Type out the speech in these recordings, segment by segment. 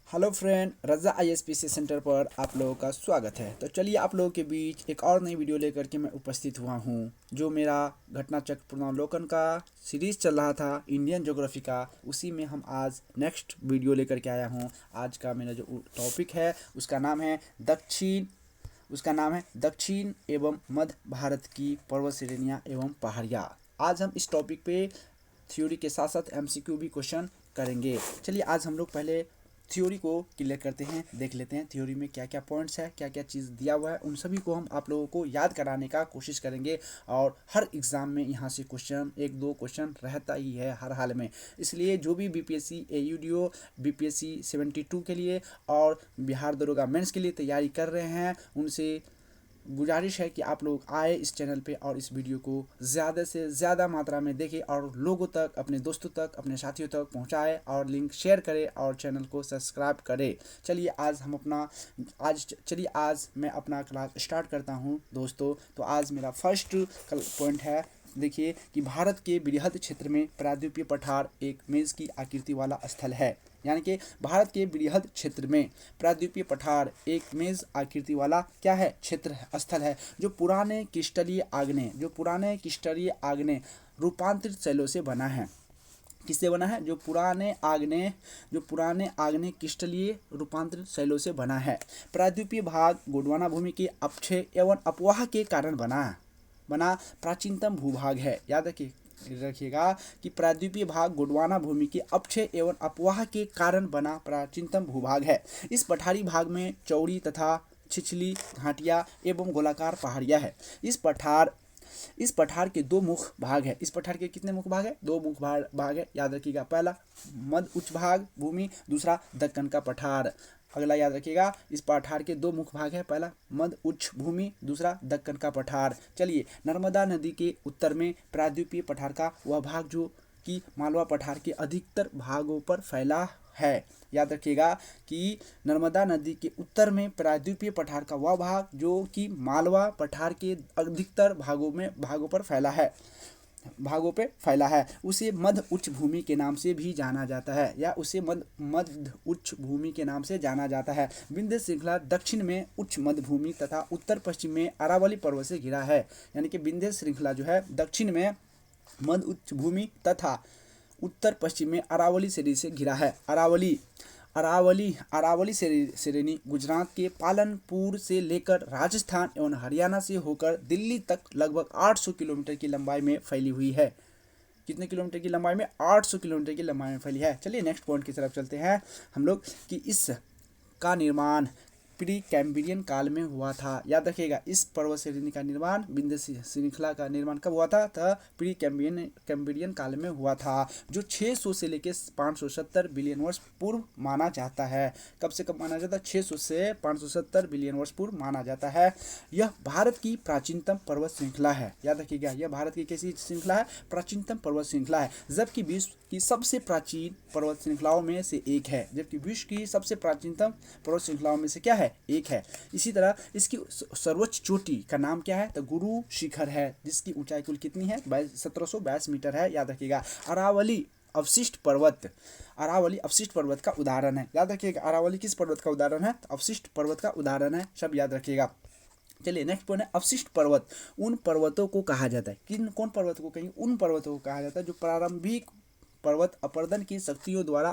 Hello friend, रज़ा आईएसपीसी centre पर आप लोगों का स्वागत है। तो चलिए आप लोगों के बीच एक और नई वीडियो लेकर के मैं उपस्थित हुआ हूँ। जो मेरा घटना चक्र पुनर्वलोकन का सीरीज़ चल रहा था इंडियन ज्योग्राफी का, उसी में हम आज नेक्स्ट वीडियो लेकर के आया हूँ। आज का मेरा जो टॉपिक है उसका नाम है दक्षिण एवं मध्य भारत की पर्वत श्रेणियाँ एवं पहाड़ियाँ। आज हम इस टॉपिक पे थ्योरी के साथ साथ एमसीक्यू भी क्वेश्चन करेंगे। चलिए आज हम लोग पहले थ्योरी को क्लियर करते हैं, देख लेते हैं थ्योरी में क्या क्या पॉइंट्स है, क्या क्या चीज़ दिया हुआ है, उन सभी को हम आप लोगों को याद कराने का कोशिश करेंगे। और हर एग्ज़ाम में यहाँ से क्वेश्चन एक दो क्वेश्चन रहता ही है हर हाल में। इसलिए जो भी बीपीएससी एयूडीओ बीपीएससी 72 के लिए और बिहार दरोगा मेंस के लिए तैयारी कर रहे हैं, उनसे गुजारिश है कि आप लोग आए इस चैनल पे और इस वीडियो को ज़्यादा से ज़्यादा मात्रा में देखें और लोगों तक, अपने दोस्तों तक, अपने साथियों तक पहुंचाएं और लिंक शेयर करें और चैनल को सब्सक्राइब करें। चलिए आज मैं अपना क्लास स्टार्ट करता हूं दोस्तों। तो आज मेरा फर्स्ट पॉइंट है, देखिए कि भारत के बृहद क्षेत्र में प्रायद्वीपीय पठार एक मेज़ की आकृति वाला स्थल है। यानी कि भारत के बृहद क्षेत्र में प्रायद्वीपीय पठार एक मेज आकृति वाला क्या है, क्षेत्र स्थल है, जो पुराने क्रिस्टलीय आग्नेय रूपांतरित शैलों से बना है। किससे बना है? जो पुराने आग्नेय क्रिस्टलीय रूपांतरित शैलों से बना है। प्रायद्वीपीय भाग गोंडवाना भूमि के अपक्षय एवं अपवाह के कारण बना प्राचीनतम भूभाग है। याद रखिएगा कि प्रायद्वीपीय भाग गोंडवाना भूमि के अपक्षय एवं अपवाह के कारण बना प्राचीनतम भूभाग है। इस पठारी भाग में चौड़ी तथा छिछली घाटियां एवं गोलाकार पहाड़ियां है। इस पठार के दो मुख्य भाग है। इस पठार के कितने मुख्य भाग है? दो मुख्य भाग है, याद रखिएगा। पहला मध्य उच्च भाग भूमि, दूसरा दक्कन का पठार। अगला याद रखिएगा, इस पठार के दो मुख्य भाग है, पहला मध्य उच्च भूमि, दूसरा दक्कन का पठार। चलिए, नर्मदा नदी के उत्तर में प्रायद्वीपीय पठार का वह भाग जो कि मालवा पठार के अधिकतर भागों पर फैला है। याद रखिएगा कि नर्मदा नदी के उत्तर में प्रायद्वीपीय पठार का वह भाग जो कि मालवा पठार के अधिकतर भागों पे फैला है, उसे मध्य उच्च भूमि के नाम से भी जाना जाता है, या उसे मध्य उच्च भूमि के नाम से जाना जाता है। विंध्य श्रृंखला दक्षिण में उच्च मध्य भूमि तथा उत्तर पश्चिम में अरावली पर्वत से घिरा है। यानी कि विंध्य श्रृंखला जो है दक्षिण में मध्य उच्च भूमि तथा उत्तर पश्चिम में अरावली श्रेणी से घिरा है। अरावली श्रेणी गुजरात के पालनपुर से लेकर राजस्थान एवं हरियाणा से होकर दिल्ली तक लगभग 800 किलोमीटर की लंबाई में फैली हुई है। कितने किलोमीटर की लंबाई में? 800 किलोमीटर की लंबाई में फैली है। चलिए नेक्स्ट पॉइंट की तरफ चलते हैं हम लोग कि इस का निर्माण प्री कैम्ब्रियन काल में हुआ था। याद रखिएगा, इस पर्वत श्रेणी का निर्माण, विंध्य श्रृंखला का निर्माण कब हुआ था? प्री कैम्ब्रियन काल में हुआ था, जो 600 से लेकर 570 बिलियन वर्ष पूर्व माना जाता है। कब से कब माना जाता है? 600 से 570 बिलियन वर्ष पूर्व माना जाता है। यह भारत की प्राचीनतम पर्वत श्रृंखला है। याद रखिएगा, यह भारत की कैसी श्रृंखला है? प्राचीनतम पर्वत श्रृंखला है, जबकि विश्व की सबसे प्राचीन पर्वत श्रृंखलाओं में से एक है। जबकि विश्व की सबसे प्राचीनतम पर्वत श्रृंखलाओं में से क्या है? एक है। इसी तरह इसकी सर्वोच्च चोटी का नाम क्या है? तो गुरु शिखर है, जिसकी ऊंचाई कुल कितनी है? 1722 मीटर है। याद रखिएगा, अरावली अवशिष्ट पर्वत का उदाहरण है। याद रखिएगा, अरावली किस पर्वत का उदाहरण है? तो अवशिष्ट पर्वत का उदाहरण है, सब याद रखिएगा। चलिए नेक्स्ट पॉइंट है अवशिष्ट पर्वत। उन पर्वतों को कहा जाता है, कौन पर्वत को कहेंगे? उन पर्वतों को कहा जाता है जो प्रारंभिक पर्वत अपर्दन की शक्तियों द्वारा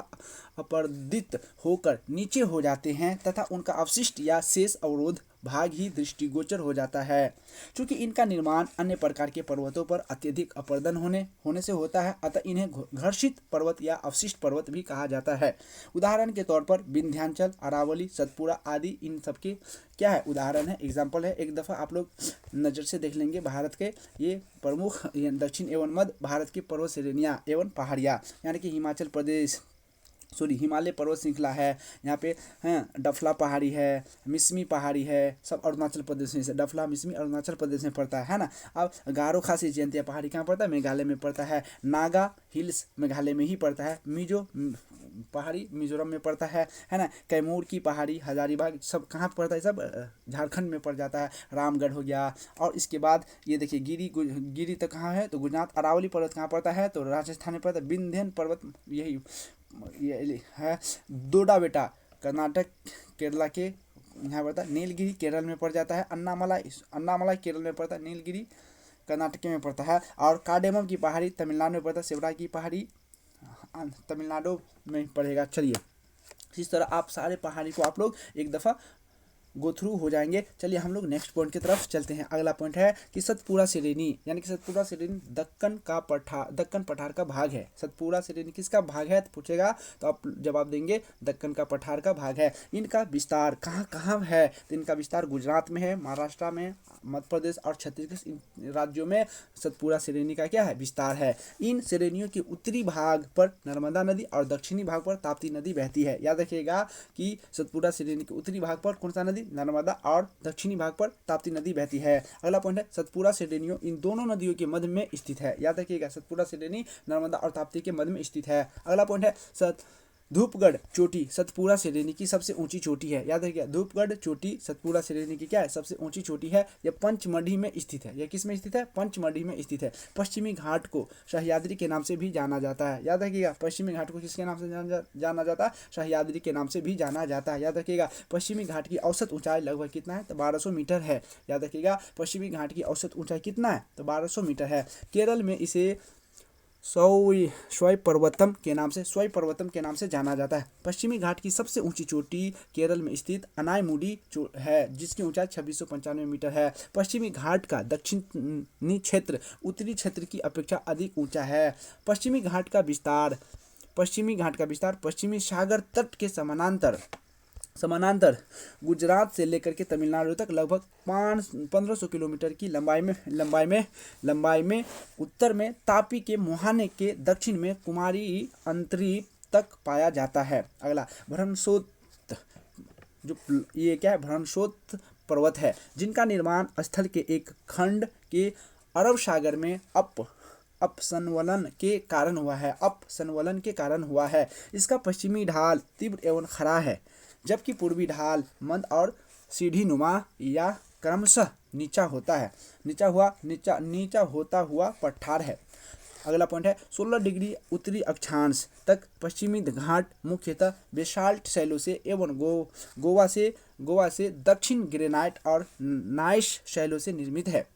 अपर्दित होकर नीचे हो जाते हैं तथा उनका अवशिष्ट या शेष अवरोध भाग ही दृष्टिगोचर हो जाता है। क्योंकि इनका निर्माण अन्य प्रकार के पर्वतों पर अत्यधिक अपर्दन होने से होता है, अतः इन्हें घर्षित पर्वत या अवशिष्ट पर्वत भी कहा जाता है। उदाहरण के तौर पर विंध्याचल, अरावली, सतपुड़ा आदि इन सबके क्या है? उदाहरण है, एग्जाम्पल है। एक दफ़ा आप लोग नज़र से देख लेंगे भारत के ये प्रमुख दक्षिण एवं मध्य भारत की पर्वत श्रेणियाँ एवं पहाड़ियाँ, यानी कि हिमालय पर्वत श्रृंखला है। यहाँ पे हैं डफला पहाड़ी है, मिसमी पहाड़ी है, सब अरुणाचल प्रदेश में से। डफला मिसमी अरुणाचल प्रदेश में पड़ता है ना। अब गारो खासी जयंतिया पहाड़ी कहाँ पड़ता है? मेघालय में पड़ता है। नागा हिल्स मेघालय में ही पड़ता है। मिजो पहाड़ी मिजोरम में पड़ता है ना। कैमूर की पहाड़ी, हजारीबाग, सब कहाँ पड़ता है? सब झारखंड में पड़ जाता है। रामगढ़ हो गया। और इसके बाद ये देखिए गिरी तो कहाँ है? तो गुजरात। अरावली पर्वत कहाँ पड़ता है? तो राजस्थान में पड़ता है। विंध्यन पर्वत यही ये है। डोडा बेटा कर्नाटक केरला के यहाँ पड़ता है, नीलगिरी केरल में पड़ जाता है, अन्नामलाई केरल में पड़ता है, नीलगिरी कर्नाटक में पड़ता है, और कार्डेमम की पहाड़ी तमिलनाडु में पड़ता है, शिवराय की पहाड़ी तमिलनाडु में पड़ेगा। चलिए इस तरह आप सारे पहाड़ी को आप लोग एक दफ़ा गो थ्रू हो जाएंगे। चलिए हम लोग नेक्स्ट पॉइंट की तरफ चलते हैं। अगला पॉइंट है कि सतपुरा श्रेणी, यानी कि सतपुरा श्रेणी दक्कन पठार का भाग है। सतपुरा श्रेणी किसका भाग है तो पूछेगा तो आप जवाब देंगे दक्कन का पठार का भाग है। इनका विस्तार कहाँ कहाँ है तो इनका विस्तार गुजरात में है, महाराष्ट्र में, मध्य प्रदेश और छत्तीसगढ़, इन राज्यों में सतपुरा श्रेणी का क्या है विस्तार है। इन श्रेणियों के उत्तरी भाग पर नर्मदा नदी और दक्षिणी भाग पर ताप्ती नदी बहती है। याद रखिएगा कि सतपुरा श्रेणी के उत्तरी भाग पर कौन सा नदी, नर्मदा, और दक्षिणी भाग पर ताप्ती नदी बहती है। अगला पॉइंट है सतपुरा श्रेणियों इन दोनों नदियों के मध्य में स्थित है। याद रखिएगा सतपुरा श्रेणी नर्मदा और ताप्ती के मध्य में स्थित है। अगला पॉइंट है धूपगढ़ चोटी सतपुरा श्रेणी की सबसे ऊंची चोटी है। याद रखिएगा धूपगढ़ चोटी सतपुरा श्रेणी की क्या है, सबसे ऊंची चोटी है। यह पंचमढ़ी में स्थित है। यह किस में स्थित है, पंचमढ़ी में स्थित है। पश्चिमी घाट को सह्याद्री के नाम से भी जाना जाता है। याद रखिएगा पश्चिमी घाट को किसके नाम से जाना जाता है, सह्याद्री के नाम से भी जाना जाता है। याद रखिएगा पश्चिमी घाट की औसत ऊंचाई लगभग कितना है तो 1200 मीटर है। याद रखिएगा पश्चिमी घाट की औसत ऊंचाई कितना है तो 1200 मीटर है। केरल में इसे स्वयं पर्वतम के नाम से जाना जाता है। पश्चिमी घाट की सबसे ऊंची चोटी केरल में स्थित अनायमुडी है, जिसकी ऊंचाई 2695 मीटर है। पश्चिमी घाट का दक्षिणी क्षेत्र उत्तरी क्षेत्र की अपेक्षा अधिक ऊंचा है। पश्चिमी घाट का विस्तार पश्चिमी सागर तट के समानांतर गुजरात से लेकर के तमिलनाडु तक लगभग 1500 किलोमीटर की लंबाई में उत्तर में तापी के मुहाने के दक्षिण में कुमारी अंतरी तक पाया जाता है। अगला भ्रमशोत, जो ये क्या है, भ्रमशोत पर्वत है, जिनका निर्माण स्थल के एक खंड के अरब सागर में अपसंवलन के कारण हुआ है। इसका पश्चिमी ढाल तीव्र एवं खड़ा है, जबकि पूर्वी ढाल मंद और सीढ़ी नुमा या क्रमशः नीचा होता हुआ पठार है। अगला पॉइंट है 16 डिग्री उत्तरी अक्षांश तक पश्चिमी घाट मुख्यतः बेसाल्ट शैलों से एवं गोवा से दक्षिण ग्रेनाइट और नाइस शैलों से निर्मित है।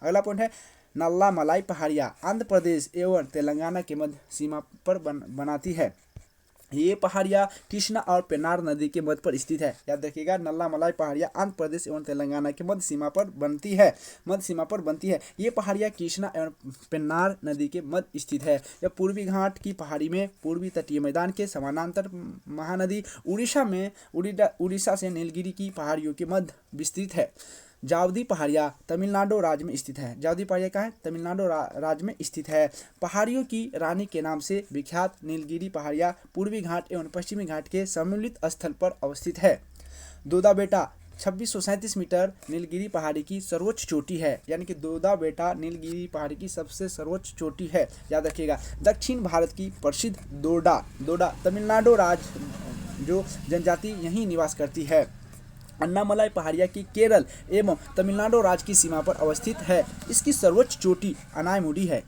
अगला पॉइंट है नल्लामलाई पहाड़ियाँ आंध्र प्रदेश एवं तेलंगाना के मध्य सीमा पर बनाती है। ये पहाड़ियाँ कृष्णा और पेन्नार नदी के मध्य पर स्थित है। याद रखिएगा नल्लामलाई पहाड़ियाँ आंध्र प्रदेश एवं तेलंगाना के मध्य सीमा पर बनती है। ये पहाड़ियाँ कृष्णा एवं पेन्नार नदी के मध्य स्थित है। यह पूर्वी घाट की पहाड़ी में पूर्वी तटीय मैदान के समानांतर महानदी उड़ीसा से नीलगिरी की पहाड़ियों के मध्य विस्तृत है। जावदी पहाड़ियाँ तमिलनाडु राज्य में स्थित है। जावदी पहाड़ियाँ कहाँ है, तमिलनाडु राज्य में स्थित है। पहाड़ियों की रानी के नाम से विख्यात नीलगिरी पहाड़ियाँ पूर्वी घाट एवं पश्चिमी घाट के सम्मिलित स्थल पर अवस्थित है। दोदा बेटा 2637 मीटर नीलगिरी पहाड़ी की सर्वोच्च चोटी है। यानी कि दोदा बेटा नीलगिरी पहाड़ी की सबसे सर्वोच्च चोटी है। याद रखिएगा दक्षिण भारत की प्रसिद्ध दोडा तमिलनाडु राज्य जो जनजाति यहीं निवास करती है। अन्नामलाई पहाड़ियाँ की केरल एवं तमिलनाडु राज्य की सीमा पर अवस्थित है। इसकी सर्वोच्च चोटी अनायमुडी है।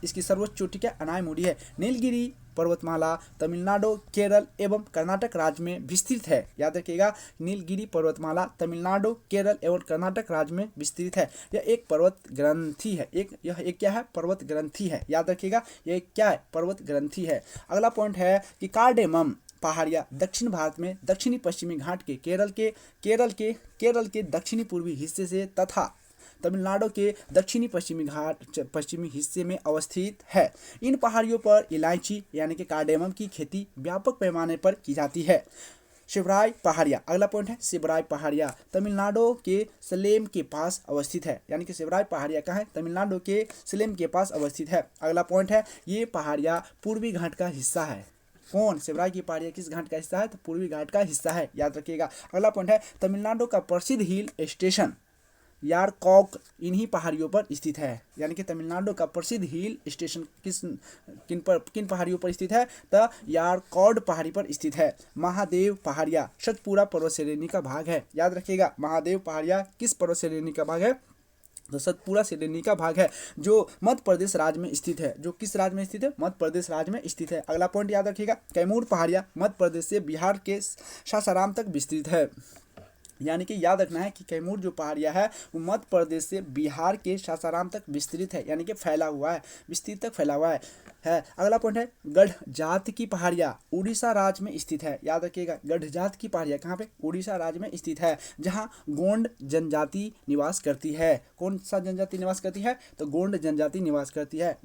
नीलगिरी पर्वतमाला तमिलनाडु, केरल एवं कर्नाटक राज्य में विस्तृत है। याद रखिएगा नीलगिरी पर्वतमाला तमिलनाडु, केरल एवं कर्नाटक राज्य में विस्तृत है। यह एक पर्वत ग्रंथि है। पर्वत ग्रंथि है। याद रखिएगा यह क्या है, पर्वत ग्रंथि है। अगला पॉइंट है कि कार्डेमम पहाड़ियाँ दक्षिण भारत में दक्षिणी पश्चिमी घाट के केरल के दक्षिणी पूर्वी हिस्से से तथा तमिलनाडु के दक्षिणी पश्चिमी हिस्से में अवस्थित है। इन पहाड़ियों पर इलायची यानी कि कार्डेमम की खेती व्यापक पैमाने पर की जाती है। शिवराय पहाड़ियाँ, अगला पॉइंट है शिवराय पहाड़ियाँ तमिलनाडु के सलेम के पास अवस्थित है। यानी कि शिवराय पहाड़ियाँ कहाँ है, तमिलनाडु के सलेम के पास अवस्थित है। अगला पॉइंट है ये पहाड़ियाँ पूर्वी घाट का हिस्सा है। कौन, शिवराय की पहाड़ियाँ किस घाट का हिस्सा है तो पूर्वी घाट का हिस्सा है। याद रखिएगा। अगला पॉइंट है तमिलनाडु का प्रसिद्ध हिल स्टेशन यारकॉक इन्हीं पहाड़ियों पर स्थित है। यानी कि तमिलनाडु का प्रसिद्ध हिल स्टेशन किन पहाड़ियों पर स्थित है तो यारकॉड पहाड़ी पर स्थित है। महादेव पहाड़ियाँ सतपुरा पर्वत श्रेणी का भाग है। याद रखिएगा महादेव पहाड़ियाँ किस पर्वत श्रेणी का भाग है, तो सतपुड़ा सिडनी का भाग है जो मध्य प्रदेश राज्य में स्थित है। जो किस राज्य में स्थित है? मध्य प्रदेश राज्य में स्थित है। अगला पॉइंट याद रखिएगा, कैमूर पहाड़ियाँ मध्य प्रदेश से बिहार के सासाराम तक विस्तृत है। यानी कि याद रखना है कि कैमूर जो पहाड़ियाँ है वो मध्य प्रदेश से बिहार के सासाराम तक विस्तृत है, यानी कि फैला हुआ है, विस्तृत तक फैला हुआ है। अगला पॉइंट है गढ़ जात की पहाड़ियाँ उड़ीसा राज्य में स्थित है। याद रखिएगा, गढ़ जात की पहाड़ियाँ कहाँ पे? उड़ीसा राज्य में स्थित है, जहाँ गोंड जनजाति निवास करती है। कौन सा जनजाति निवास करती है? तो गोंड जनजाति निवास करती है।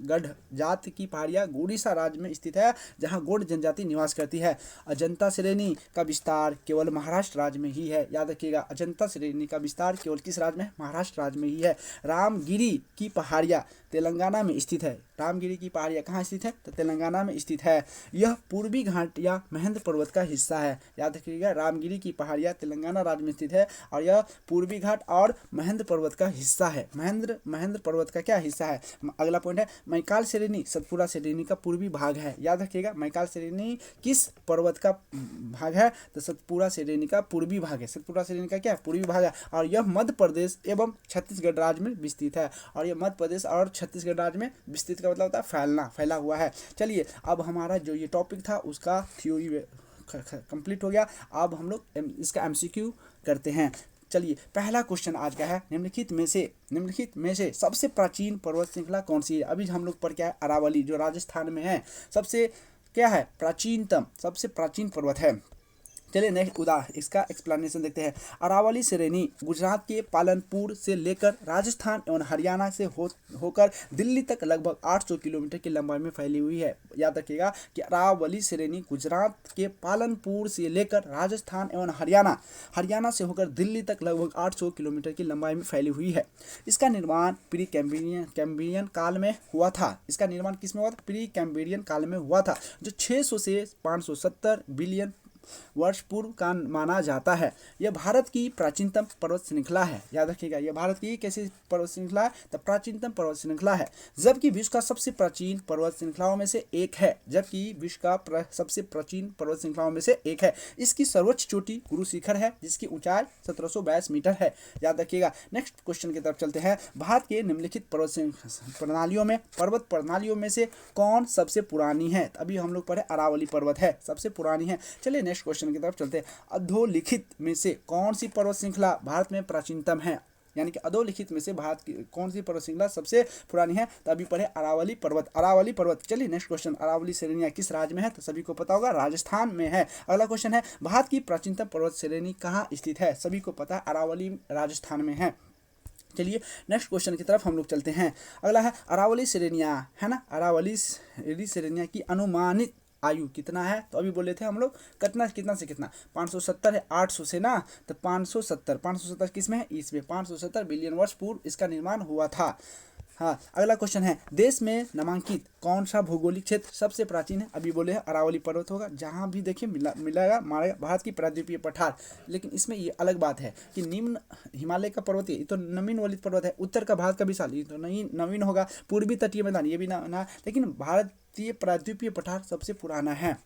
गढ़ जात की पहाड़ियाँ उड़ीसा राज्य में स्थित है, जहाँ गोंड जनजाति निवास करती है। अजंता श्रेणी का विस्तार केवल महाराष्ट्र राज्य में ही है। याद रखिएगा, अजंता श्रेणी का विस्तार केवल किस राज्य में? महाराष्ट्र राज्य में ही है। रामगिरी की पहाड़ियाँ तेलंगाना में स्थित है। रामगिरी की पहाड़ियाँ कहाँ स्थित है? तो तेलंगाना में स्थित है। यह पूर्वी घाट या महेंद्र पर्वत का हिस्सा है। याद रखिएगा, रामगिरी की पहाड़ियाँ तेलंगाना राज्य में स्थित है और यह पूर्वी घाट और महेंद्र पर्वत का हिस्सा है। महेंद्र पर्वत का क्या हिस्सा है? अगला पॉइंट है मैकाल श्रेणी सतपुड़ा श्रेणी का पूर्वी भाग है। याद रखिएगा, मैकाल श्रेणी किस पर्वत का भाग है? तो सतपुड़ा श्रेणी का पूर्वी भाग है। सतपुड़ा श्रेणी का क्या? पूर्वी भाग है और यह मध्य प्रदेश एवं छत्तीसगढ़ राज्य में विस्तृत है। और यह मध्य प्रदेश और छत्तीसगढ़ राज्य में विस्तृत का मतलब होता है फैला हुआ है। चलिए, अब हमारा जो ये टॉपिक था उसका थ्योरी कंप्लीट हो गया। अब हम लोग इसका MCQ करते हैं। चलिए, पहला क्वेश्चन आज का है, निम्नलिखित में से सबसे प्राचीन पर्वत श्रृंखला कौन सी है? अभी हम लोग पर क्या है? अरावली, जो राजस्थान में है, सबसे क्या है? सबसे प्राचीन पर्वत है। चलिए नेक्स्ट इसका एक्सप्लेनेशन देखते हैं। अरावली श्रेणी गुजरात के पालनपुर से लेकर राजस्थान एवं हरियाणा से होकर दिल्ली तक लगभग 800 किलोमीटर की लंबाई में फैली हुई है। याद रखिएगा कि अरावली श्रेणी गुजरात के पालनपुर से लेकर राजस्थान एवं हरियाणा से होकर दिल्ली तक लगभग 800 किलोमीटर की लंबाई में फैली हुई है। इसका निर्माण प्री कैम्ब्रियन काल में हुआ था। इसका निर्माण किस में हुआ था? प्री कैम्ब्रियन काल में हुआ था, जो 600 से 570 बिलियन वर्ष पूर्व का माना जाता है। यह भारत की प्राचीनतम पर्वत श्रृंखला है। याद रखिएगा, यह भारत की कैसी पर्वत श्रृंखला है? तो प्राचीनतम पर्वत श्रृंखला है, जबकि विश्व का सबसे प्राचीन पर्वत श्रृंखलाओं में से एक है। सबसे प्राचीन पर्वत श्रृंखलाओं में से एक है। इसकी सर्वोच्च चोटी गुरु शिखर है, जिसकी ऊंचाई 1722 मीटर है। याद रखिएगा। नेक्स्ट क्वेश्चन की तरफ चलते हैं। भारत के निम्नलिखित पर्वत प्रणालियों में से कौन सबसे पुरानी है? अभी हम लोग पढ़े अरावली पर्वत है, सबसे पुरानी है। चलिए नेक्स्ट क्वेश्चन की तरफ चलते हैं। अधोलिखित में से कौन सी पर्वत श्रृंखला भारत में प्राचीनतम है? यानी कि अधोलिखित में से भारत की कौन सी पर्वत श्रृंखला सबसे पुरानी है? तो अभी पढ़े अरावली पर्वत। चलिए नेक्स्ट क्वेश्चन, अरावली श्रेणियां किस राज्य में है? तो सभी को पता होगा, राजस्थान में है। अगला क्वेश्चन है, भारत की प्राचीनतम पर्वत श्रेणी कहाँ स्थित है? सभी को पता है, अरावली राजस्थान में है। चलिए नेक्स्ट क्वेश्चन की तरफ हम लोग चलते हैं। अगला है अरावली श्रेणियां, है ना? अरावली श्रेणियां की अनुमानित आयु कितना है? तो अभी बोले थे हम लोग कितना से कितना? 570 है, 800 से ना, तो 570 किस में है? इसमें 570 बिलियन वर्ष पूर्व इसका निर्माण हुआ था। हाँ, अगला क्वेश्चन है, देश में नामांकित कौन सा भौगोलिक क्षेत्र सबसे प्राचीन है? अभी बोले हैं अरावली पर्वत होगा, जहाँ भी देखिए मिलेगा भारत की प्रायद्वीपीय पठार। लेकिन इसमें ये अलग बात है कि निम्न हिमालय का पर्वत ये तो नवीन वलित पर्वत है, उत्तर का भारत का विशाल ये तो नहीं नवीन होगा, पूर्वी तटीय मैदान ये भी ना, लेकिन भारतीय प्रायद्वीपीय पठार सबसे पुराना है।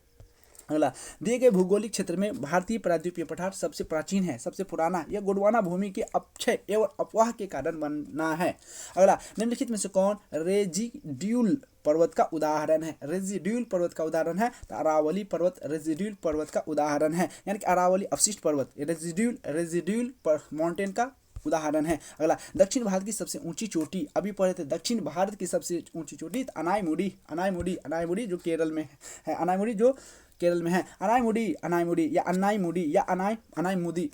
अगला, दिए गए भौगोलिक क्षेत्र में भारतीय प्रायद्वीपीय पठार सबसे प्राचीन है, सबसे पुराना। यह गोंडवाना भूमि के अपक्षय एवं अपवाह के कारण बना है। अगला, निम्नलिखित में से कौन रेजिड्यूल पर्वत का उदाहरण है? रेजिड्यूल पर्वत का उदाहरण है तो अरावली पर्वत रेजिड्यूल पर्वत का उदाहरण है, यानी कि अरावली अवशिष्ट पर्वत रेजिड्यूल माउंटेन का उदाहरण है। अगला, दक्षिण भारत की सबसे ऊंची चोटी, अभी पढ़े थे दक्षिण भारत की सबसे ऊंची चोटी अनाईमुडी जो केरल में है, अनाईमुडी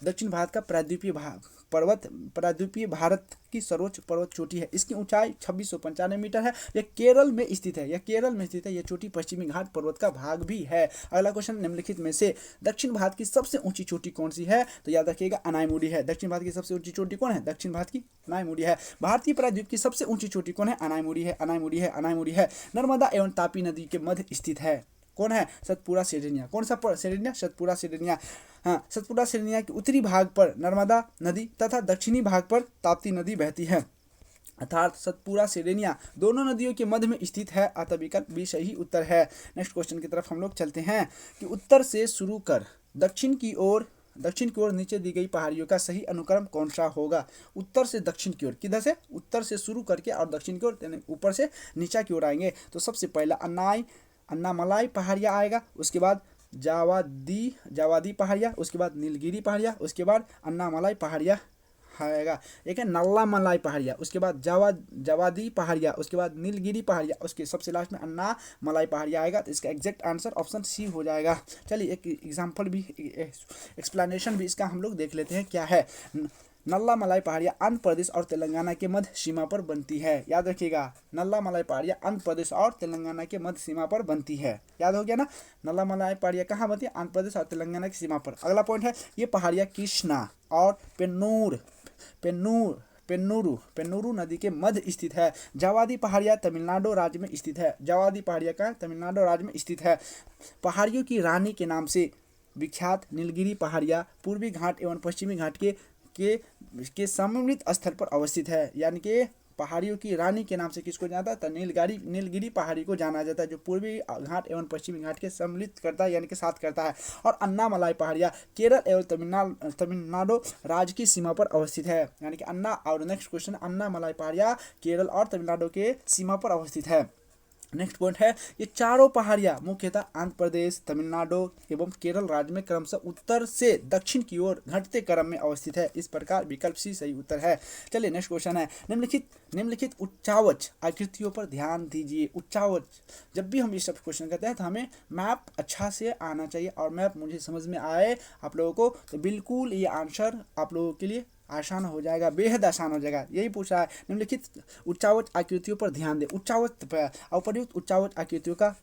दक्षिण भारत का प्रायद्वीपीय भारत की सर्वोच्च पर्वत चोटी है। इसकी ऊंचाई 2695 मीटर है। यह केरल में स्थित है, यह चोटी पश्चिमी घाट पर्वत का भाग भी है। अगला क्वेश्चन, निम्नलिखित में से दक्षिण भारत की सबसे ऊंची चोटी कौन सी है? तो याद रखिएगा अनाईमुडी है। दक्षिण भारत की सबसे ऊंची चोटी कौन है? दक्षिण भारत की अनाईमुडी है। भारतीय प्रायद्वीप की सबसे ऊंची चोटी कौन है? अनाईमुडी है। नर्मदा एवं तापी नदी के मध्य स्थित है। कौन है? सतपुड़ा श्रेणियां। कौन सा श्रेणियां? सतपुड़ा श्रेणियां। हाँ, सतपुड़ा श्रेणियां के उत्तरी भाग पर नर्मदा नदी तथा दक्षिणी भाग पर ताप्ती नदी बहती है, अर्थात सतपुड़ा श्रेणियां दोनों नदियों के मध्य में स्थित है। अतः विकल्प भी सही उत्तर है। नेक्स्ट क्वेश्चन की तरफ हम लोग चलते हैं कि उत्तर से शुरू कर दक्षिण की ओर दक्षिण की ओर नीचे दी गई पहाड़ियों का सही अनुक्रम कौन सा होगा? उत्तर से दक्षिण की ओर, किधर से? उत्तर से शुरू करके और दक्षिण की ओर यानी ऊपर से नीचा की ओर आएंगे। तो सबसे पहला अन्नामलाई पहाड़िया आएगा, उसके बाद जावादी पहाड़िया, उसके बाद नीलगिरी पहाड़िया, उसके बाद अन्नामलाई पहाड़िया आएगा। एक है नल्लामलाई पहाड़िया, उसके बाद जावादी पहाड़िया, उसके बाद नीलगिरी पहाड़िया, उसके सबसे लास्ट में अन्नामलाई पहाड़िया आएगा। तो इसका एग्जैक्ट आंसर ऑप्शन सी हो जाएगा। चलिए एक एग्जाम्पल भी, एक्सप्लेनेशन भी इसका हम लोग देख लेते हैं क्या है। नल्लामलाई पहाड़ियाँ आंध्र प्रदेश और तेलंगाना के मध्य सीमा पर बनती है। याद रखिएगा, नल्लामलाई पहाड़ियाँ आंध्र प्रदेश और तेलंगाना के मध्य सीमा पर बनती है। याद हो गया ना? नल्लामलाई पहाड़ियाँ कहाँ बनती है? आंध्र प्रदेश और तेलंगाना की सीमा पर। अगला पॉइंट है, ये पहाड़ियाँ कृष्णा और पेन्नूरू नदी के मध्य स्थित है। जावादी पहाड़ियाँ तमिलनाडु राज्य में स्थित है। जावादी पहाड़ियाँ का तमिलनाडु राज्य में स्थित है। पहाड़ियों की रानी के नाम से विख्यात नीलगिरी पहाड़ियाँ पूर्वी घाट एवं पश्चिमी घाट के सम्मिलित स्थल पर अवस्थित है। यानी कि पहाड़ियों की रानी के नाम से किसको जाना जाता है? नीलगिरी पहाड़ी को जाना जाता है, जो पूर्वी घाट एवं पश्चिमी घाट के सम्मिलित करता है, यानी कि साथ करता है। और अन्नामलाई पहाड़ियाँ केरल एवं तमिलनाडु राज्य की सीमा पर अवस्थित है। यानी कि और नेक्स्ट क्वेश्चन, अन्नामलाई पहाड़ियाँ केरल और तमिलनाडु के सीमा पर अवस्थित है। नेक्स्ट पॉइंट है, ये चारों पहाड़ियाँ मुख्यतः आंध्र प्रदेश, तमिलनाडु एवं केरल राज्य में क्रमशः उत्तर से दक्षिण की ओर घटते क्रम में अवस्थित है। इस प्रकार विकल्प सी सही उत्तर है। चलिए नेक्स्ट क्वेश्चन है, निम्नलिखित उच्चावच आकृतियों पर ध्यान दीजिए। उच्चावच, जब भी हम ये सब क्वेश्चन करते हैं तो हमें मैप अच्छा से आना चाहिए, और मैप मुझे समझ में आए आप लोगों को तो बिल्कुल ये आंसर आप लोगों के लिए आसान हो जाएगा, बेहद आसान हो जाएगा। यही पूछा है, निम्नलिखित उच्चावच आकृतियों पर ध्यान दें। उपर्युक्त उच्चावच आकृतियों का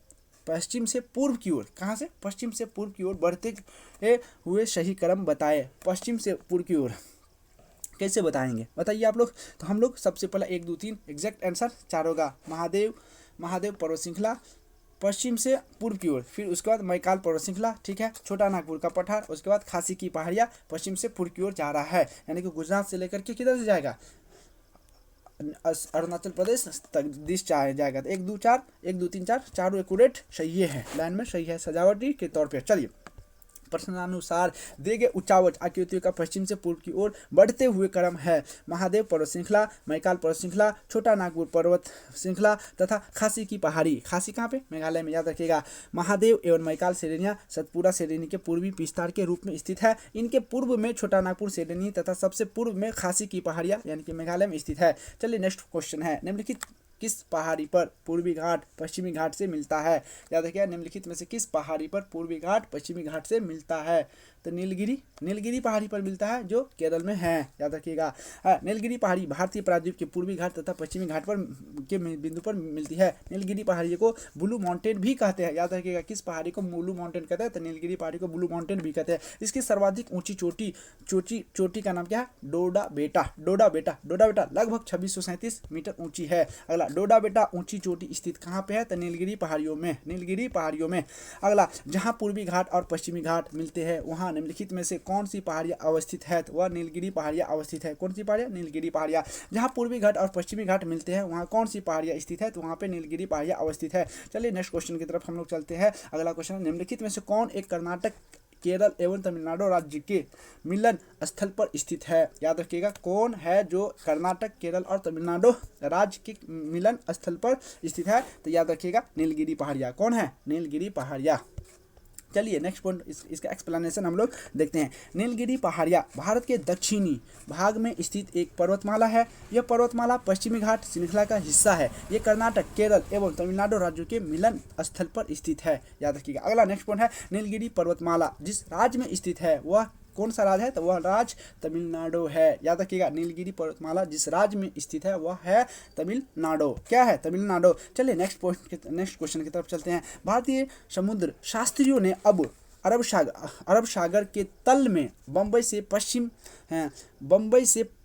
पश्चिम से पूर्व की ओर, कहाँ से? पश्चिम से पूर्व की ओर बढ़ते हुए सही क्रम बताए। पश्चिम से पूर्व की ओर कैसे बताएंगे बताइए आप लोग? तो हम लोग सबसे पहले 1 2 3 एग्जैक्ट आंसर 4 होगा। महादेव पर्वत श्रृंखला पश्चिम से पूर्व की ओर, फिर उसके बाद मैकाल पर्वत श्रृंखला, ठीक है, छोटा नागपुर का पठार, उसके बाद खासी की पहाड़ियाँ पश्चिम से पूर्व की ओर जा रहा है। यानी कि गुजरात से लेकर के किधर से जाएगा? अरुणाचल प्रदेश तक दिश जाएगा। तो 1 2 3 4 चारों एक्यूरेट सही है, लाइन में सही है सजावटी के तौर पर। चलिए, प्रश्नानुसार दिए गए उच्चावच आकृतियों का पश्चिम से पूर्व की ओर बढ़ते हुए क्रम है। महादेव पर्वत श्रृंखला, मैकाल पर्वत श्रृंखला, छोटा नागपुर पर्वत श्रृंखला तथा खासी की पहाड़ी। खासी कहाँ पे? मेघालय में। याद रखिएगा, महादेव एवं मैकाल श्रेणियाँ सतपुरा श्रेणी के पूर्वी विस्तार के रूप में स्थित है। इनके पूर्व में छोटा नागपुर श्रेणी तथा सबसे पूर्व में खासी की पहाड़ियाँ यानी कि मेघालय में स्थित है। चलिए नेक्स्ट क्वेश्चन है, निम्नलिखित किस पहाड़ी पर पूर्वी घाट पश्चिमी घाट से मिलता है? याद रखिएगा, निम्नलिखित में से किस पहाड़ी पर पूर्वी घाट पश्चिमी घाट से मिलता है? तो नीलगिरी पहाड़ी पर मिलता है, जो केरल में है। याद रखिएगा, नीलगिरी पहाड़ी भारतीय प्रायद्वीप के पूर्वी घाट तथा पश्चिमी घाट पर के बिंदु पर मिलती है। नीलगिरी पहाड़ी को ब्लू माउंटेन भी कहते हैं। याद रखिएगा, किस पहाड़ी को ब्लू माउंटेन कहते हैं? तो नीलगिरी पहाड़ी को ब्लू माउंटेन भी कहते हैं। इसकी सर्वाधिक ऊंची चोटी का नाम क्या है? डोडा बेटा लगभग 2637 मीटर ऊंची है। अगला, डोडा बेटा ऊंची चोटी स्थित कहाँ पे है? तो नीलगिरी पहाड़ियों में। अगला, जहाँ पूर्वी घाट और पश्चिमी घाट मिलते हैं वहाँ निम्नलिखित में से कौन सी पहाड़ियाँ अवस्थित है? तो वह नीलगिरी पहाड़ियाँ अवस्थित है। कौन सी पहाड़ियाँ? नीलगिरी पहाड़ियाँ। जहाँ पूर्वी घाट और पश्चिमी घाट मिलते हैं वहाँ कौन सी पहाड़ियाँ स्थित है? तो वहाँ पे नीलगिरी पहाड़ियाँ अवस्थित है। चलिए नेक्स्ट क्वेश्चन की तरफ हम लोग चलते हैं। अगला क्वेश्चन, निम्नलिखित में से कौन एक कर्नाटक, केरल एवं तमिलनाडु राज्य के मिलन स्थल पर स्थित है? याद रखिएगा, कौन है जो कर्नाटक, केरल और तमिलनाडु राज्य के मिलन स्थल पर स्थित है? तो याद रखिएगा, नीलगिरी पहाड़ियाँ। कौन है? नीलगिरी पहाड़ियाँ। चलिए नेक्स्ट पॉइंट, इसका एक्सप्लेनेशन हम लोग देखते हैं। नीलगिरी पहाड़ियाँ भारत के दक्षिणी भाग में स्थित एक पर्वतमाला है। यह पर्वतमाला पश्चिमी घाट श्रृंखला का हिस्सा है। ये कर्नाटक, केरल एवं तमिलनाडु राज्यों के मिलन स्थल पर स्थित है। याद रखिएगा। अगला नेक्स्ट पॉइंट है, नीलगिरी पर्वतमाला जिस राज्य में स्थित है वह कौन सा राज्य है? तो वह राज्य तमिलनाडु है। याद रखिएगा, नीलगिरी पर्वतमाला जिस राज्य में स्थित है वह है तमिलनाडु। क्या है? तमिलनाडु। चलिए नेक्स्ट क्वेश्चन की तरफ चलते हैं। भारतीय समुद्र शास्त्रियों ने अब अरब सागर के तल में बम्बई से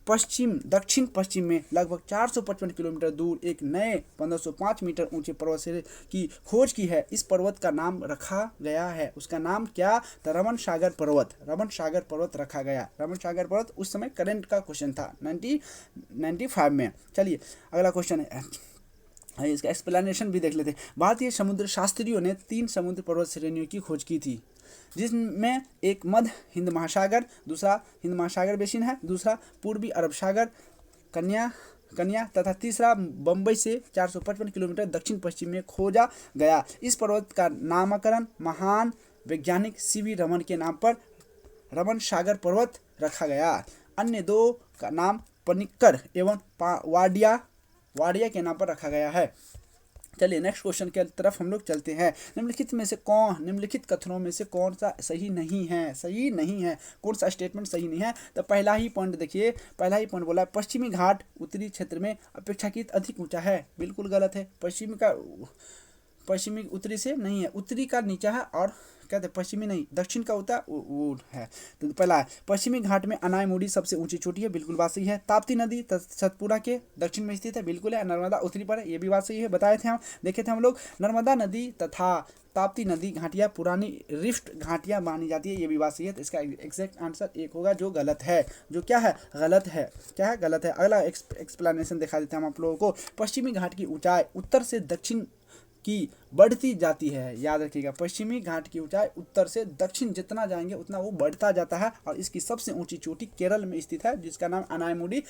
दक्षिण पश्चिम में लगभग 455 किलोमीटर दूर एक नए 1505 मीटर ऊंचे पर्वत से की खोज की है। इस पर्वत का नाम रखा गया है, उसका नाम क्या? तो रमन सागर पर्वत रखा गया। रमन सागर पर्वत उस समय करंट का क्वेश्चन था 1995 में। चलिए अगला क्वेश्चन है, इसका एक्सप्लेनेशन भी देख लेते हैं। भारतीय समुद्र शास्त्रियों ने 3 समुद्र पर्वत श्रेणियों की खोज की थी। जिसमें एक मध्य हिंद महासागर, दूसरा हिंद महासागर बेसिन है, दूसरा पूर्वी अरब सागर, कन्या तथा तीसरा बम्बई से 455 किलोमीटर दक्षिण पश्चिम में खोजा गया। इस पर्वत का नामकरण महान वैज्ञानिक सीवी रमन के नाम पर रमन सागर पर्वत रखा गया। अन्य दो का नाम पनिक्कर एवं वाडिया के नाम पर रखा गया है। चलिए नेक्स्ट क्वेश्चन के तरफ हम लोग चलते हैं। निम्नलिखित कथनों में से कौन सा सही नहीं है, कौन सा स्टेटमेंट सही नहीं है? तो पहला ही पॉइंट देखिए, पहला ही पॉइंट बोला है पश्चिमी घाट उत्तरी क्षेत्र में अपेक्षाकृत अधिक ऊंचा है। बिल्कुल गलत है। पश्चिमी उत्तरी से नहीं है, उत्तरी का नीचा है और कहते पश्चिमी नहीं, दक्षिण का होता है वो है। तो पहला है पश्चिमी घाट में अनायमुड़ी सबसे ऊंची चोटी है। बिल्कुल बात सही है। ताप्ती नदी सतपुरा के दक्षिण में स्थित है। बिल्कुल है। नर्मदा उत्तरी पर है, ये भी बात सही है। बताए थे हम, देखे थे हम लोग। नर्मदा नदी तथा ताप्ती नदी घाटियाँ पुरानी रिफ्ट घाटियाँ मानी जाती है, ये भी बात सही है। तो इसका एग्जैक्ट आंसर एक होगा जो गलत है, जो क्या है गलत है, क्या है गलत है। अगला एक्सप्लेनेशन दिखा देते हैं हम आप लोगों को। पश्चिमी घाट की ऊंचाई उत्तर से दक्षिण की बढ़ती जाती है। याद रखिएगा, पश्चिमी घाट की ऊंचाई उत्तर से दक्षिण जितना जाएंगे उतना वो बढ़ता जाता है और इसकी सबसे ऊंची चोटी केरल में स्थित है, जिसका नाम अनायमुड़ी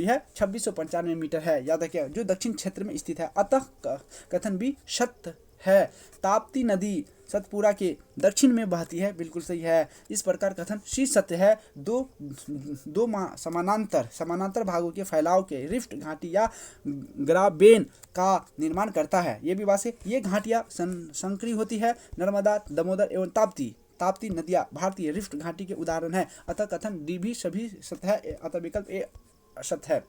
है, 2695 मीटर है। याद रखिएगा, जो दक्षिण क्षेत्र में स्थित है। अतः कथन भी सत्य है। ताप्ती नदी सतपुरा के दक्षिण में बहती है। बिल्कुल सही है। इस प्रकार कथन शी सत्य है। दो समानांतर भागों के फैलाव के रिफ्ट घाटी या ग्राबेन का निर्माण करता है। ये भी बात है। ये घाटियाँ संकरी होती है। नर्मदा, दामोदर एवं ताप्ती नदियाँ भारतीय रिफ्ट घाटी के उदाहरण है। अतः कथन डी भी सभी सत्य है। अतः विकल्प ए असत्य है।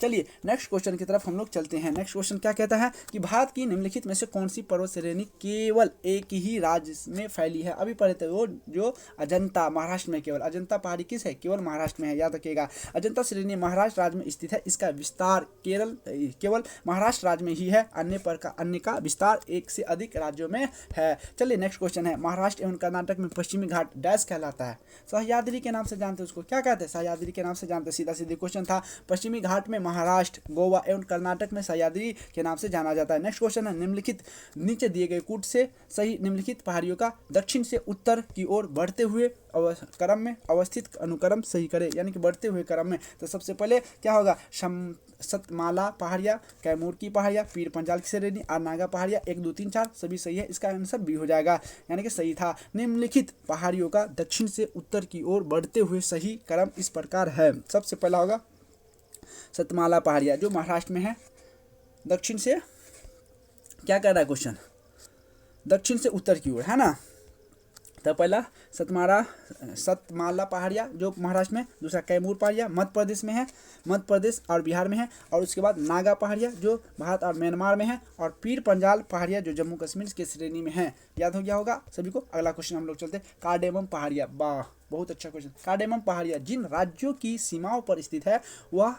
चलिए नेक्स्ट क्वेश्चन की तरफ हम लोग चलते हैं। नेक्स्ट क्वेश्चन क्या कहता है कि भारत की निम्नलिखित में से कौन सी पर्वत श्रेणी केवल एक ही राज्य में फैली है? अभी पढ़े थे वो जो अजंता, महाराष्ट्र में। केवल अजंता पहाड़ी किस है? केवल महाराष्ट्र में है। याद रखिएगा, अजंता श्रेणी महाराष्ट्र राज्य में स्थित है। इसका विस्तार केवल महाराष्ट्र राज्य में ही है। अन्य का विस्तार एक से अधिक राज्यों में है। चलिए नेक्स्ट क्वेश्चन है, महाराष्ट्र एवं कर्नाटक में पश्चिमी घाट डैश कहलाता है? सह्याद्री के नाम से जानते हैं उसको। क्या कहते हैं? सह्याद्री के नाम से जानते हैं। सीधा सीधे क्वेश्चन था। पश्चिमी घाट में महाराष्ट्र, गोवा एवं कर्नाटक में सह्याद्री के नाम से जाना जाता है। नेक्स्ट क्वेश्चन है, निम्नलिखित नीचे दिए गए कूट से सही निम्नलिखित पहाड़ियों का दक्षिण से उत्तर की ओर बढ़ते हुए क्रम में अवस्थित अनुक्रम सही करें, यानी कि बढ़ते हुए क्रम में। तो सबसे पहले क्या होगा? सतमाला पहाड़ियाँ, कैमूर की पहाड़ियाँ, पीर पंजाल की श्रेणी और नागा पहाड़ियाँ 1 2 3 4 सभी सही है। इसका आंसर बी हो जाएगा, यानी कि सही था। निम्नलिखित पहाड़ियों का दक्षिण से उत्तर की ओर बढ़ते हुए सही क्रम इस प्रकार है। सबसे पहला होगा सतमाला पहाड़ियाँ जो महाराष्ट्र में है, दक्षिण से क्या कह रहा है क्वेश्चन? दक्षिण से उत्तर की ओर है ना। तो पहला सतमाला पहाड़ियाँ जो महाराष्ट्र में, दूसरा कैमूर पहाड़ियाँ मध्य प्रदेश में है, मध्य प्रदेश और बिहार में है, और उसके बाद नागा पहाड़ियाँ जो भारत और म्यांमार में है, और पीर पंजाल पहाड़ियाँ जो जम्मू कश्मीर के श्रेणी में है। याद हो गया होगा सभी को। अगला क्वेश्चन हम लोग चलते हैं, कार्डेमम पहाड़ियाँ। वाह, बहुत अच्छा क्वेश्चन। कार्डेमम पहाड़ियाँ जिन राज्यों की सीमाओं पर स्थित है वह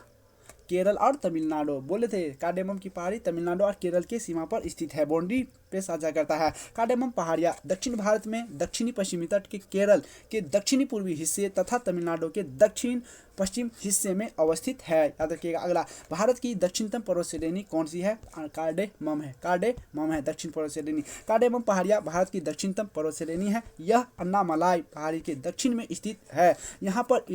केरल और तमिलनाडु। बोले थे कार्डेमम की पहाड़ी तमिलनाडु और केरल के सीमा पर स्थित है, बाउंड्री पे साझा करता है। कार्डेमम पहाड़ियाँ दक्षिण भारत में दक्षिणी पश्चिमी तट के केरल के दक्षिणी पूर्वी हिस्से तथा तमिलनाडु के दक्षिण पश्चिम हिस्से में अवस्थित है। याद रखिएगा। अगला, भारत की दक्षिणतम पर्वत श्रेणी कौन सी है? कार्डेमम है दक्षिण पर्वत श्रेणी। कार्डेमम पहाड़ियाँ भारत की दक्षिणतम पर्वत श्रेणी है। यह अन्नामलाई पहाड़ी के दक्षिण में स्थित है। यहाँ पर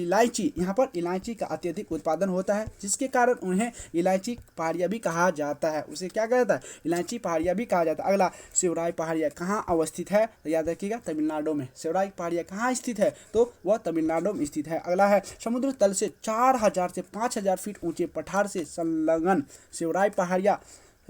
इलायची का अत्यधिक उत्पादन होता है, जिसके कारण उन्हें इलायची पहाड़ियाँ भी कहा जाता है। उसे क्या कहता है? इलायची पहाड़ियाँ भी कहा जाता है। अगला, शिवराय पहाड़ियाँ कहाँ अवस्थित है? याद रखिएगा, तमिलनाडु में। शिवराय पहाड़ियाँ कहाँ स्थित है? तो वह तमिलनाडु में स्थित है। अगला है, समुद्र तल से 4000 से 5000 फीट ऊंचे पठार से संलग्न शिवराय पहाड़ियाँ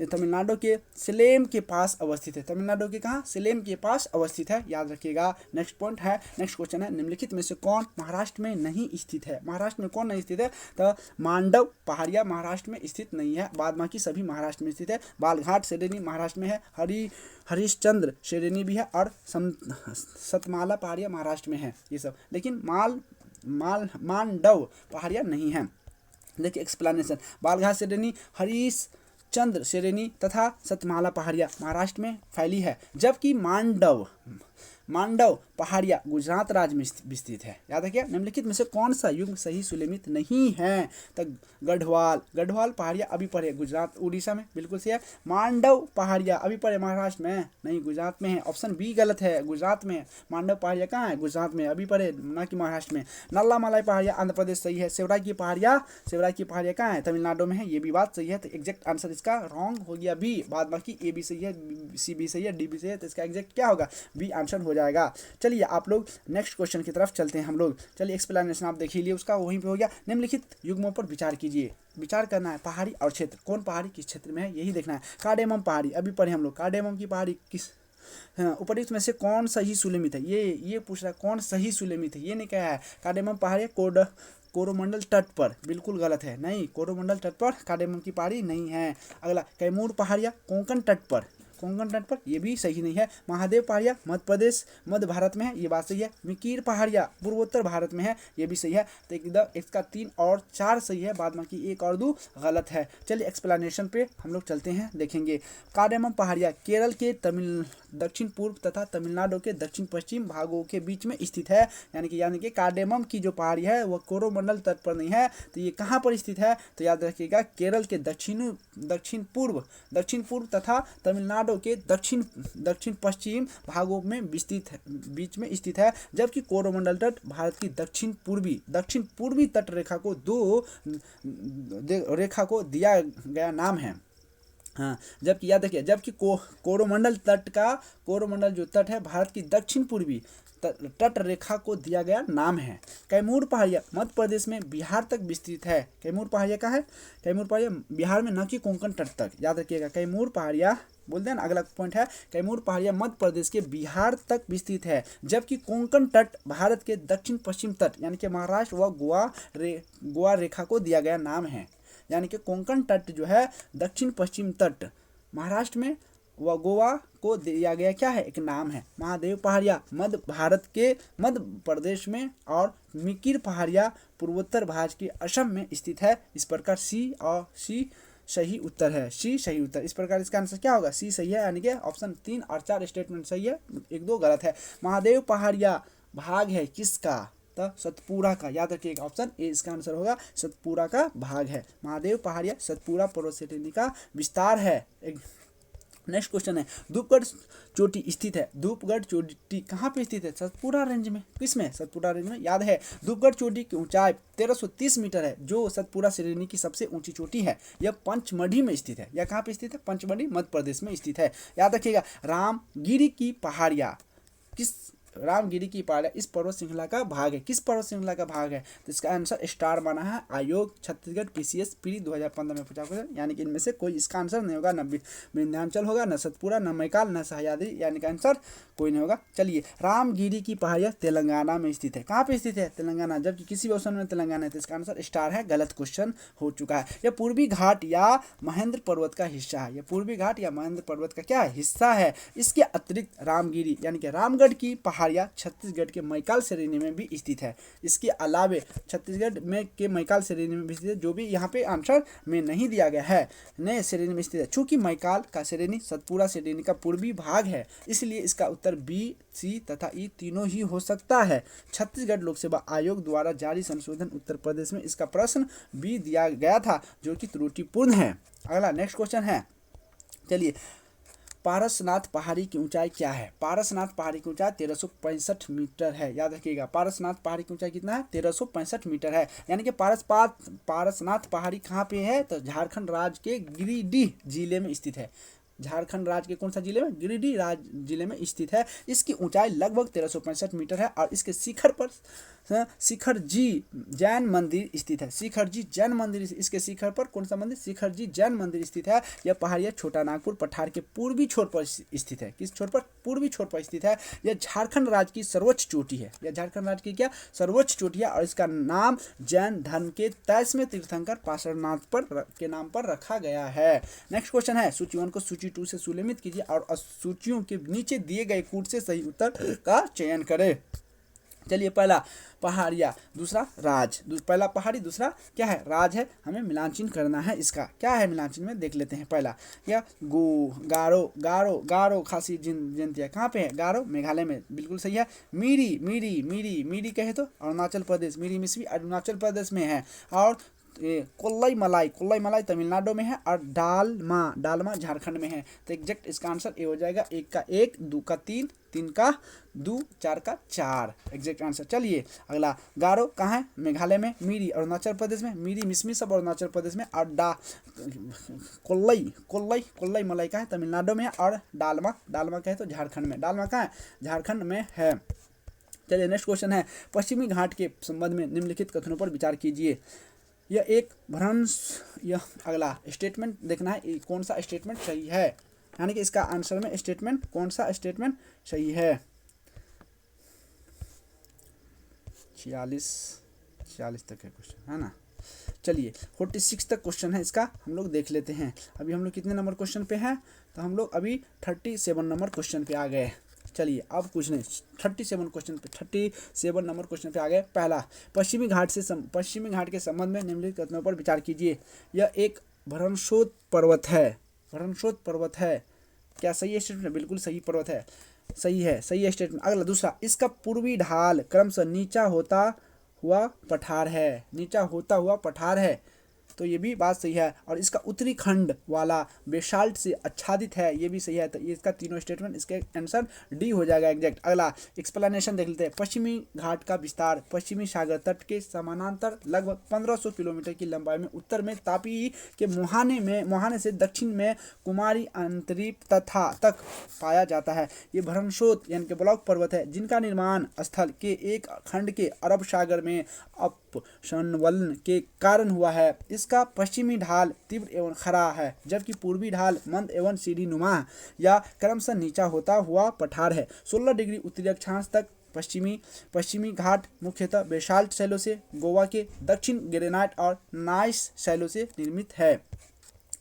तमिलनाडु के सलेम के पास अवस्थित है। तमिलनाडु के कहाँ? सलेम के पास अवस्थित है। याद रखिएगा। नेक्स्ट पॉइंट है, नेक्स्ट क्वेश्चन है, निम्नलिखित में से कौन महाराष्ट्र में नहीं स्थित है? महाराष्ट्र में कौन नहीं स्थित है? तो मांडव पहाड़ियाँ महाराष्ट्र में स्थित नहीं है, बाद बाकी सभी महाराष्ट्र में स्थित है। बालघाट श्रेणी महाराष्ट्र में है, हरिश्चंद्र श्रेणी भी है, और सतमाला पहाड़ियाँ महाराष्ट्र में है ये सब, लेकिन मांडव पहाड़ियाँ नहीं हैं। देखिए एक्सप्लेनेशन, बालघाट श्रेणी, हरिश्चंद्र श्रेणी तथा सतमाला पहाड़ियाँ महाराष्ट्र में फैली है, जबकि मांडव मांडव पहाड़ियाँ गुजरात राज्य में विस्तृत है। याद है क्या, निम्नलिखित में से कौन सा युग्म सही सुलेमित नहीं है? तो गढ़वाल पहाड़ियाँ अभी पर है गुजरात उड़ीसा में, बिल्कुल सही है। मांडव पहाड़ियाँ अभी पर है महाराष्ट्र में, नहीं गुजरात में है। ऑप्शन बी गलत है, गुजरात में। मांडव पहाड़ियाँ कहाँ है? गुजरात में, अभी पर है, ना कि महाराष्ट्र में। नल्ला मलाई पहाड़ियाँ आंध्र प्रदेश सही है। सेवराई की पहाड़ियाँ कहाँ है? तमिलनाडु में है, ये भी बात सही है। तो एग्जैक्ट आंसर इसका रॉन्ग हो गया बी। बाद बाकी ए भी सही है, सी भी सही है, डी भी सही है, तो इसका एग्जैक्ट क्या होगा? बी आंसर हो जाएगा। चलिए आप लोग नेक्स्ट क्वेश्चन की तरफ चलते हैं हम लोग। चलिए एक्सप्लेनेशन आप देख लीजिए उसका, वहीं पे हो गया। निम्नलिखित युग्मों पर विचार कीजिए। विचार करना है पहाड़ी और क्षेत्र, कौन पहाड़ी किस क्षेत्र में है यही देखना है। कार्डेमम पहाड़ी अभी पढ़े हम लोग, कार्डेमम की पहाड़ी किस उपयुक्त में से कौन सही सुलेमित है? ये पूछ रहा है कौन सही सुलेमित है, ये नहीं कहा है। कार्डेमम पहाड़ी कोरोमंडल तट पर, बिल्कुल गलत है, नहीं कोरोमंडल तट पर कार्डेमम की पहाड़ी नहीं है। अगला कैमूर पहाड़ियाँ कोंकण तट पर, ये भी सही नहीं है। महादेव पहाड़ियाँ मध्य प्रदेश मध्य भारत में है, ये बात सही है। मिकीर पहाड़ियाँ पूर्वोत्तर भारत में है, ये भी सही है। तो एकदम इसका 3 और 4 सही है, बाद बाकी 1 और 2 गलत है। चलिए एक्सप्लेनेशन पे हम लोग चलते हैं, देखेंगे। कार्डेमम पहाड़ियाँ केरल के दक्षिण पूर्व तथा तमिलनाडु के दक्षिण पश्चिम भागों के बीच में स्थित है। यानी कि कार्डेमम की जो पहाड़ी है वह कोरोमंडल तट पर नहीं है, तो ये कहाँ पर स्थित है? तो याद रखिएगा केरल के दक्षिण पूर्व तथा तमिलनाडु के दक्षिण पश्चिम भागों में बीच में स्थित है। जबकि कोरोमंडल तट भारत की दक्षिण पूर्वी तट रेखा को दिया गया नाम है। हाँ, जबकि याद रखिए, जबकि कोरोमंडल जो तट है भारत की दक्षिण पूर्वी तट रेखा को दिया गया नाम है। कैमूर पहाड़ियाँ मध्य प्रदेश में बिहार तक विस्तृत है। कैमूर पहाड़ियाँ कहाँ है? कैमूर पहाड़ियाँ बिहार में, न कि कोंकण तट तक। याद रखिएगा कैमूर पहाड़ियाँ, बोलते हैं ना, अगला पॉइंट है कैमूर पहाड़ियाँ मध्य प्रदेश के बिहार तक विस्तृत है। जबकि कोंकण तट भारत के दक्षिण पश्चिम तट यानी कि महाराष्ट्र व गोवा रेखा को दिया गया नाम है। यानी कि कोंकण तट जो है दक्षिण पश्चिम तट महाराष्ट्र में व गोवा को दिया गया क्या है? एक नाम है। महादेव पहाड़ियाँ मध्य प्रदेश में और मिकिर पहाड़ियाँ पूर्वोत्तर भारत के असम में स्थित है। इस प्रकार सी सही उत्तर है। सी सही उत्तर। इस प्रकार इसका आंसर क्या होगा? सी सही है, यानी कि ऑप्शन 3 और 4 स्टेटमेंट सही है, 1-2 गलत है। महादेव पहाड़ियाँ भाग है किसका? तो सतपुड़ा का। याद रखिएगा ऑप्शन ए इसका आंसर होगा, सतपुड़ा का भाग है। महादेव पहाड़ियाँ सतपुड़ा पर्वत श्रेणी का विस्तार है। नेक्स्ट क्वेश्चन है, धूपगढ़ चोटी स्थित है। धूपगढ़ चोटी कहाँ पे स्थित है? सतपुड़ा रेंज में। किसमें? सतपुड़ा रेंज में। याद है धूपगढ़ चोटी की ऊंचाई 1330 मीटर है, जो सतपुड़ा श्रेणी की सबसे ऊंची चोटी है। यह पंचमढ़ी में स्थित है। यह कहाँ पे स्थित है? पंचमढ़ी मध्य प्रदेश में स्थित है। याद रखिएगा रामगिरी की पहाड़ियाँ इस पर्वत श्रृंखला का भाग है। किस पर्वत श्रृंखला का भाग है? तो इसका आंसर स्टार बना है आयोग छत्तीसगढ़ PCS प्री 2015 में पूछा गया। यानी कि इनमें से कोई इसका आंसर नहीं होगा, न विंध्याचल होगा, न सतपुड़ा, न मैकाल, न सह्याद्री, यानी कि आंसर कोई नहीं होगा। चलिए रामगिरी की पहाड़ियाँ तेलंगाना में स्थित है। कहाँ पे स्थित है? तेलंगाना। जबकि किसी भी ऑप्शन में तेलंगाना है, तो इसका आंसर स्टार है, गलत क्वेश्चन हो चुका है। यह पूर्वी घाट या महेंद्र पर्वत का हिस्सा है। यह पूर्वी घाट या महेंद्र पर्वत का क्या हिस्सा है? इसके अतिरिक्त रामगिरी यानी कि रामगढ़ की पहाड़ियाँ छत्तीसगढ़ के मैकाल श्रेणी में भी स्थित है। इसके अलावे छत्तीसगढ़ में के मैकाल श्रेणी में भी स्थित है, जो भी यहाँ पे आंसर में नहीं दिया गया है, नए श्रेणी में स्थित है। चूंकि मैकाल का श्रेणी सतपुड़ा श्रेणी का पूर्वी भाग है, इसलिए इसका उत्तर बी, सी तथा ई तीनों ही हो सकता है। छत्तीसगढ़ लोक सेवा आयोग द्वारा जारी संशोधन उत्तर प्रदेश में इसका प्रश्न बी दिया गया था, जो कि त्रुटिपूर्ण है। अगला नेक्स्ट क्वेश्चन है, चलिए पारसनाथ पहाड़ी की ऊंचाई क्या है? पारसनाथ पहाड़ी की ऊंचाई 1365 मीटर है। याद रखिएगा पारसनाथ पहाड़ी की ऊंचाई कितना है? 1365 मीटर है। यानी कि पारसनाथ पहाड़ी कहाँ पे है? तो झारखंड राज्य के गिरिडीह जिले में स्थित है। झारखंड राज्य के कौन सा जिले में? गिरिडीह राज्य जिले में स्थित है। इसकी ऊंचाई लगभग 1365 मीटर है और इसके शिखर पर शिखरजी जैन मंदिर स्थित है। शिखरजी जैन मंदिर, इसके शिखर पर कौन सा मंदिर? शिखरजी जैन मंदिर स्थित है। यह पहाड़ियाँ छोटा नागपुर पठार के पूर्वी छोर पर स्थित है। किस छोर पर? पूर्वी छोर पर स्थित है। यह झारखंड राज्य की सर्वोच्च चोटी है। यह झारखंड राज्य की क्या? सर्वोच्च चोटी है और इसका नाम जैन धर्म के 23वें तीर्थंकर पार्श्वनाथ के नाम पर रखा गया है। नेक्स्ट क्वेश्चन है, सूची 1 को सूची 2 से सुलेमित कीजिए और सूचियों के नीचे दिए गए कूट से सही उत्तर का चयन करें। चलिए, पहला पहाड़िया, दूसरा राज। पहला पहाड़ी, दूसरा क्या है, राज है। हमें मिलान चिन्ह करना है। इसका क्या है मिलान चिन्ह में, देख लेते हैं। पहला या गो, गारो, गारो, गारो खासी जयंतिया कहाँ पे है, गारो मेघालय में, बिल्कुल सही है। मीरी, मीरी, मीरी, मीरी कहे तो अरुणाचल प्रदेश, मीरी मिसरी अरुणाचल प्रदेश में है। और कोल्लई मलाई, कोल्लई मलाई तमिलनाडु में है। और डालमा, डालमा झारखंड में है। तो एग्जैक्ट इसका आंसर ए हो जाएगा। 1 का 1, 2 का 3, 3 का 2, 4 का 4 एग्जैक्ट आंसर। चलिए अगला, गारो कहाँ है, मेघालय में। मीरी अरुणाचल प्रदेश में, मीरी मिसमी सब अरुणाचल प्रदेश में। और कोल्लई, कोल्लई, कोल्लई मलाई कहाँ है, तमिलनाडु में है। और डालमा, डालमा कहे तो झारखंड में। डालमा कहाँ है, झारखंड में है। चलिए नेक्स्ट क्वेश्चन है, पश्चिमी घाट के संबंध में निम्नलिखित कथनों पर विचार कीजिए। यह एक भ्रंश, यह अगला स्टेटमेंट देखना है कौन सा स्टेटमेंट सही है, यानी कि इसका आंसर में स्टेटमेंट कौन सा स्टेटमेंट सही है। 46 तक है क्वेश्चन, है ना। चलिए 46 तक क्वेश्चन है इसका, हम लोग देख लेते हैं। अभी हम लोग कितने नंबर क्वेश्चन पे हैं, तो हम लोग अभी 37 नंबर क्वेश्चन पे आ गए। चलिए अब कुछ नहीं, 37 नंबर क्वेश्चन पे आ गए। पहला, पश्चिमी घाट के संबंध में निम्नलिखित कथनों पर विचार कीजिए। यह एक भ्रंशोत पर्वत है, भ्रंशोत पर्वत है। क्या सही है स्टेटमेंट, बिल्कुल सही पर्वत है, सही है, सही है स्टेटमेंट। अगला दूसरा, इसका पूर्वी ढाल क्रमशः नीचा होता हुआ पठार है, नीचा होता हुआ पठार है, तो ये भी बात सही है। और इसका उत्तरी खंड वाला बेसाल्ट से आच्छादित है, ये भी सही है। तो ये इसका तीनों स्टेटमेंट, इसके आंसर डी हो जाएगा एग्जैक्ट। अगला एक्सप्लेनेशन देख लेते हैं। पश्चिमी घाट का विस्तार पश्चिमी सागर तट के समानांतर लगभग 1500 किलोमीटर की लंबाई में उत्तर में तापी के मुहाने से दक्षिण में कुमारी अंतरीप तक पाया जाता है। ये भ्रंशोत यानी कि ब्लॉक पर्वत है, जिनका निर्माण स्थल के एक खंड के अरब सागर में अपसंवलन के कारण हुआ है। इसका पश्चिमी ढाल तीव्र एवं खड़ा है, जबकि पूर्वी ढाल मंद एवं सीढ़ी नुमा या क्रमशः नीचा होता हुआ पठार है। 16 डिग्री उत्तरी अक्षांश तक पश्चिमी घाट मुख्यतः बेसाल्ट शैलों से, गोवा के दक्षिण ग्रेनाइट और नाइस शैलों से निर्मित है।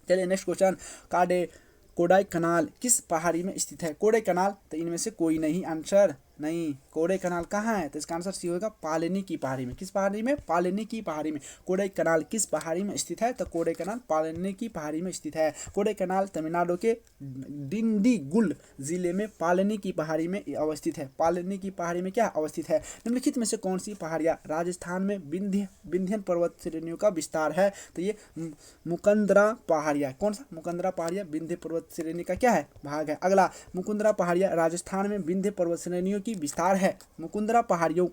चलिए नेक्स्ट क्वेश्चन, कोडाईकनाल किस पहाड़ी में स्थित है। कोडाईकनाल, तो इनमें से कोई नहीं, आंसर नहीं। कोडाईकनाल कहाँ है, तो इसका आंसर सी होगा पालेनी की पहाड़ी में। किस पहाड़ी में, पालेनी की पहाड़ी में। कोडाईकनाल किस पहाड़ी में स्थित है, तो कोडाईकनाल पालेनी की पहाड़ी में स्थित है। कोडाईकनाल तमिलनाडु के डिंडीगुल जिले में पालेनी की पहाड़ी में अवस्थित है। पालेनी की पहाड़ी में क्या अवस्थित है। निम्नलिखित में से कौन सी पहाड़ियाँ राजस्थान में विंध्यन पर्वत श्रेणियों का विस्तार है, तो ये मुकंदरा पहाड़ियाँ। कौन सा, मुकंदरा पहाड़ियाँ विंध्य पर्वत श्रेणी का क्या है, भाग है। अगला, मुकुंदरा पहाड़ियाँ राजस्थान में विंध्य पर्वत श्रेणियों की विस्तार है। मुकुंदरा पहाड़ियाँ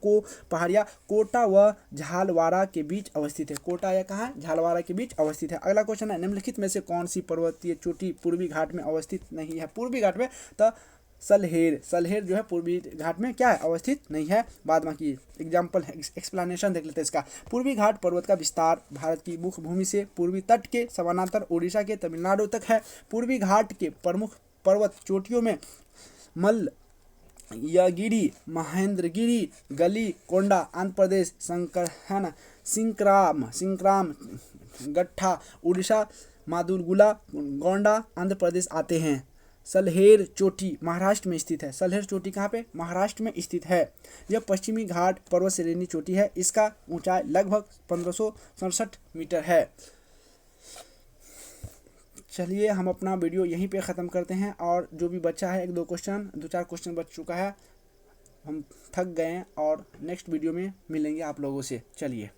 कोटा व झालवाड़ा के बीच अवस्थित है। कोटा या कहाँ, झालवाड़ा के बीच अवस्थित है। अगला क्वेश्चन है, निम्नलिखित में से कौन सी पर्वतीय चोटी पूर्वी घाट में अवस्थित नहीं है। पूर्वी घाट में तो सलहेर जो है पूर्वी घाट में क्या है, अवस्थित नहीं है। बाद बाकी एग्जाम्पल एक्सप्लेनेशन देख लेते हैं इसका। पूर्वी घाट पर्वत का विस्तार भारत की मुख्य भूमि से पूर्वी तट के समानांतर उड़ीसा के तमिलनाडु तक है। पूर्वी घाट के प्रमुख पर्वत चोटियों में मल्लयगिरी, महेंद्रगिरी, गली कोंडा आंध्र प्रदेश, सिंक्राम गट्ठा उड़ीसा, मादुरगुला गोंडा आंध्र प्रदेश आते हैं। सलहेर चोटी महाराष्ट्र में स्थित है। सलहेर चोटी कहाँ पे, महाराष्ट्र में स्थित है। यह पश्चिमी घाट पर्वत श्रेणी चोटी है। इसका ऊंचाई लगभग 1567 मीटर है। चलिए हम अपना वीडियो यहीं पे ख़त्म करते हैं। और जो भी बचा है, 2-4 क्वेश्चन बच चुका है, हम थक गए हैं और नेक्स्ट वीडियो में मिलेंगे आप लोगों से। चलिए।